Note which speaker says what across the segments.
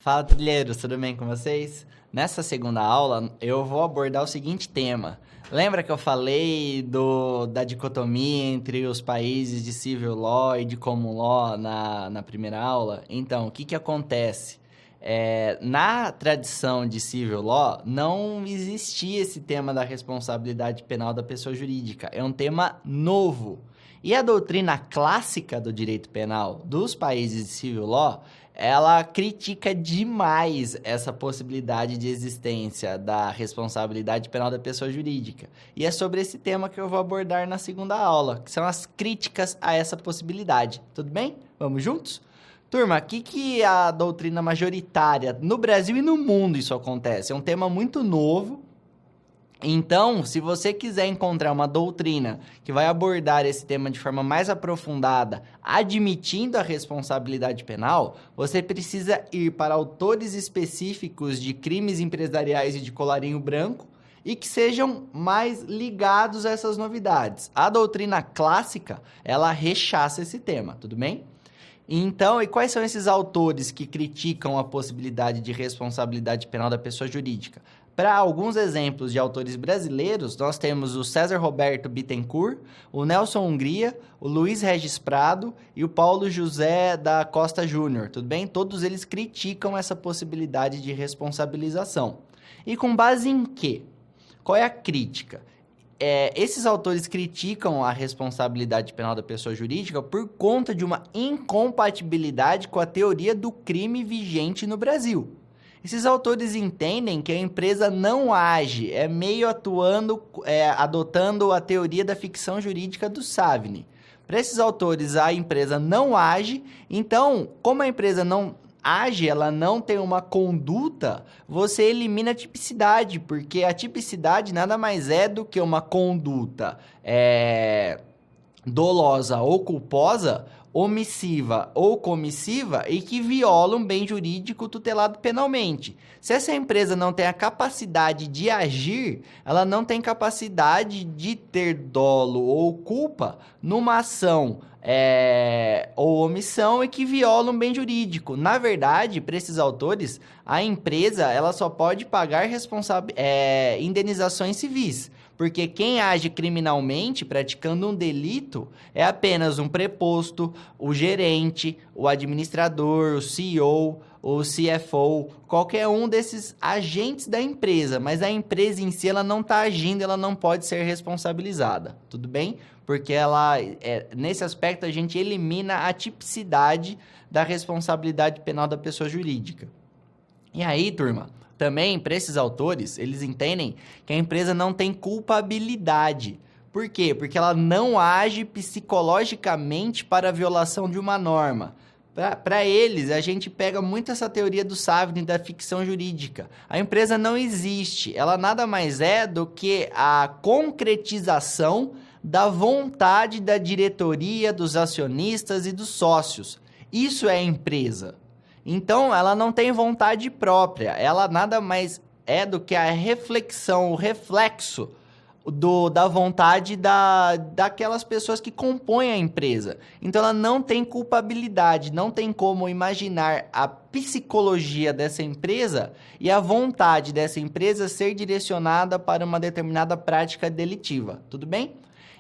Speaker 1: Fala, trilheiros, tudo bem com vocês? Nessa segunda aula, eu vou abordar o seguinte tema. Lembra que eu falei da dicotomia entre os países de civil law e de common law na primeira aula? Então, o que que acontece? Na tradição de civil law, não existia esse tema da responsabilidade penal da pessoa jurídica. É um tema novo. E a doutrina clássica do direito penal dos países de civil law, ela critica demais essa possibilidade de existência da responsabilidade penal da pessoa jurídica. E é sobre esse tema que eu vou abordar na segunda aula, que são as críticas a essa possibilidade. Tudo bem? Vamos juntos? Turma, o que é a doutrina majoritária? No Brasil e no mundo isso acontece. É um tema muito novo. Então, se você quiser encontrar uma doutrina que vai abordar esse tema de forma mais aprofundada, admitindo a responsabilidade penal, você precisa ir para autores específicos de crimes empresariais e de colarinho branco e que sejam mais ligados a essas novidades. A doutrina clássica, ela rechaça esse tema, tudo bem? Então, e quais são esses autores que criticam a possibilidade de responsabilidade penal da pessoa jurídica? Para alguns exemplos de autores brasileiros, nós temos o César Roberto Bittencourt, o Nelson Hungria, o Luiz Regis Prado e o Paulo José da Costa Júnior, tudo bem? Todos eles criticam essa possibilidade de responsabilização. E com base em quê? Qual é a crítica? Esses autores criticam a responsabilidade penal da pessoa jurídica por conta de uma incompatibilidade com a teoria do crime vigente no Brasil. Esses autores entendem que a empresa não age, adotando a teoria da ficção jurídica do Savigny. Para esses autores, a empresa não age, então, como a empresa não age, ela não tem uma conduta, você elimina a tipicidade, porque a tipicidade nada mais é do que uma conduta dolosa ou culposa, omissiva ou comissiva e que viola um bem jurídico tutelado penalmente. Se essa empresa não tem a capacidade de agir, ela não tem capacidade de ter dolo ou culpa numa ação ou omissão e que viola um bem jurídico. Na verdade, para esses autores, a empresa ela só pode pagar indenizações civis. Porque quem age criminalmente, praticando um delito, é apenas um preposto, o gerente, o administrador, o CEO, o CFO, qualquer um desses agentes da empresa. Mas a empresa em si, ela não está agindo, ela não pode ser responsabilizada, tudo bem? Porque nesse aspecto, a gente elimina a tipicidade da responsabilidade penal da pessoa jurídica. E aí, turma, também, para esses autores, eles entendem que a empresa não tem culpabilidade. Por quê? Porque ela não age psicologicamente para a violação de uma norma. Para eles, a gente pega muito essa teoria do Savigny da ficção jurídica. A empresa não existe, ela nada mais é do que a concretização da vontade da diretoria, dos acionistas e dos sócios. Isso é a empresa. Então, ela não tem vontade própria, ela nada mais é do que a reflexão, o reflexo da vontade daquelas pessoas que compõem a empresa. Então, ela não tem culpabilidade, não tem como imaginar a psicologia dessa empresa e a vontade dessa empresa ser direcionada para uma determinada prática delitiva, tudo bem?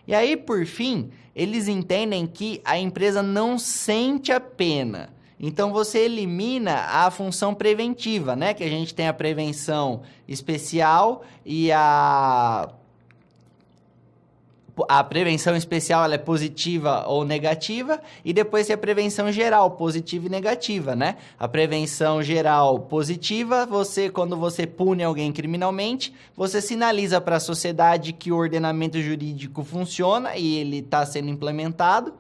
Speaker 1: E aí, por fim, eles entendem que a empresa não sente a pena. Então, você elimina a função preventiva, né? Que a gente tem a prevenção especial e a prevenção especial ela é positiva ou negativa, e depois tem a prevenção geral, positiva e negativa, né? A prevenção geral positiva, quando você pune alguém criminalmente, você sinaliza para a sociedade que o ordenamento jurídico funciona e ele está sendo implementado.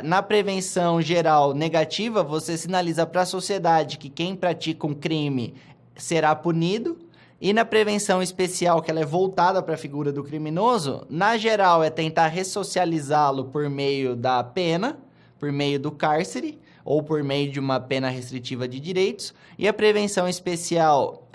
Speaker 1: Na prevenção geral negativa, você sinaliza para a sociedade que quem pratica um crime será punido. E na prevenção especial, que ela é voltada para a figura do criminoso, na geral é tentar ressocializá-lo por meio da pena, por meio do cárcere, ou por meio de uma pena restritiva de direitos. E a prevenção especial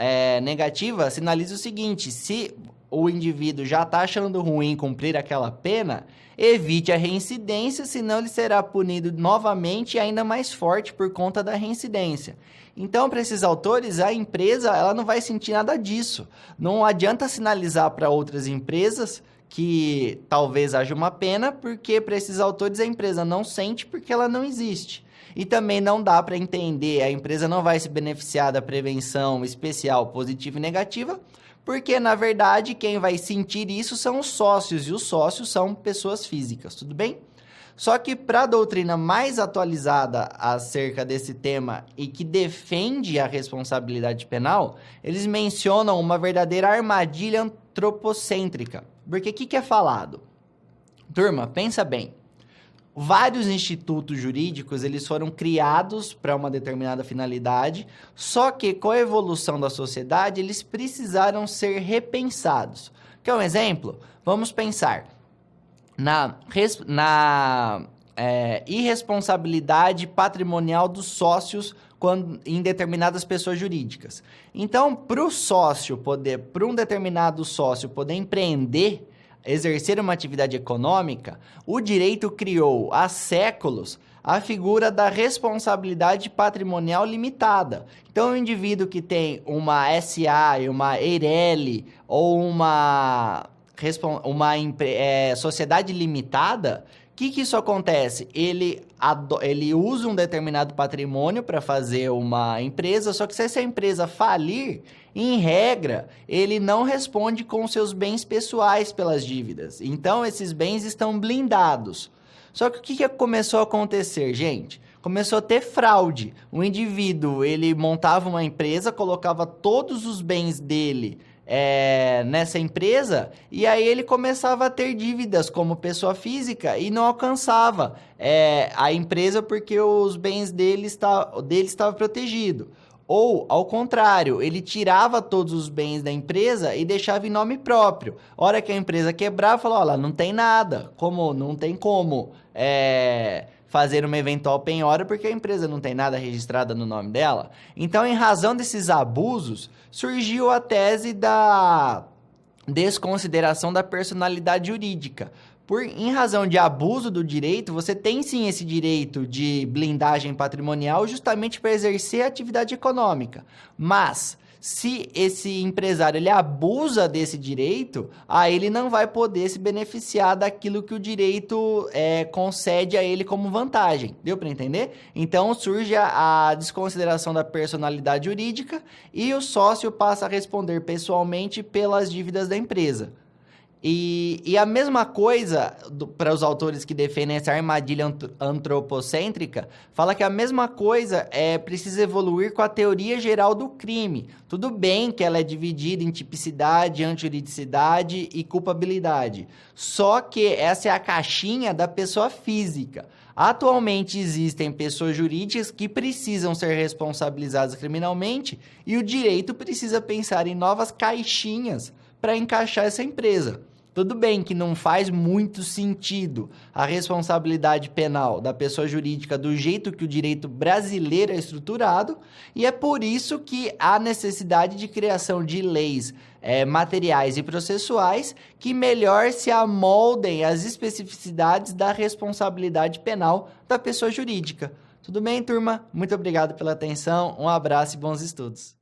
Speaker 1: negativa sinaliza o seguinte: se o indivíduo já está achando ruim cumprir aquela pena, evite a reincidência, senão ele será punido novamente e ainda mais forte por conta da reincidência. Então, para esses autores, a empresa ela não vai sentir nada disso. Não adianta sinalizar para outras empresas que talvez haja uma pena, porque para esses autores a empresa não sente porque ela não existe. E também não dá para entender, a empresa não vai se beneficiar da prevenção especial positiva e negativa, porque, na verdade, quem vai sentir isso são os sócios, e os sócios são pessoas físicas, tudo bem? Só que para a doutrina mais atualizada acerca desse tema e que defende a responsabilidade penal, eles mencionam uma verdadeira armadilha antropocêntrica. Porque o que é falado? Turma, pensa bem. Vários institutos jurídicos eles foram criados para uma determinada finalidade, só que com a evolução da sociedade eles precisaram ser repensados. Quer um exemplo? Vamos pensar na irresponsabilidade patrimonial dos sócios em determinadas pessoas jurídicas. Então, para um determinado sócio poder empreender, exercer uma atividade econômica, o direito criou há séculos a figura da responsabilidade patrimonial limitada. Então, o indivíduo que tem uma SA, uma EIRELI ou uma sociedade limitada, o que isso acontece? Ele usa um determinado patrimônio para fazer uma empresa, só que se essa empresa falir, em regra, ele não responde com seus bens pessoais pelas dívidas. Então, esses bens estão blindados. Só que o que começou a acontecer, gente? Começou a ter fraude. O indivíduo, ele montava uma empresa, colocava todos os bens dele nessa empresa, e aí ele começava a ter dívidas como pessoa física e não alcançava a empresa porque os bens dele estavam protegidos. Ou, ao contrário, ele tirava todos os bens da empresa e deixava em nome próprio. A hora que a empresa quebrava, falou, olha, não tem nada, não tem como fazer uma eventual penhora porque a empresa não tem nada registrado no nome dela. Então, em razão desses abusos, surgiu a tese da desconsideração da personalidade jurídica. Em razão de abuso do direito, você tem sim esse direito de blindagem patrimonial justamente para exercer a atividade econômica. Mas, se esse empresário ele abusa desse direito, aí ele não vai poder se beneficiar daquilo que o direito concede a ele como vantagem. Deu para entender? Então, surge a desconsideração da personalidade jurídica e o sócio passa a responder pessoalmente pelas dívidas da empresa. E a mesma coisa, para os autores que defendem essa armadilha antropocêntrica, fala que a mesma coisa precisa evoluir com a teoria geral do crime. Tudo bem que ela é dividida em tipicidade, antijuridicidade e culpabilidade. Só que essa é a caixinha da pessoa física. Atualmente existem pessoas jurídicas que precisam ser responsabilizadas criminalmente e o direito precisa pensar em novas caixinhas para encaixar essa empresa. Tudo bem que não faz muito sentido a responsabilidade penal da pessoa jurídica do jeito que o direito brasileiro é estruturado, e é por isso que há necessidade de criação de leis materiais e processuais que melhor se amoldem às especificidades da responsabilidade penal da pessoa jurídica. Tudo bem, turma? Muito obrigado pela atenção, um abraço e bons estudos.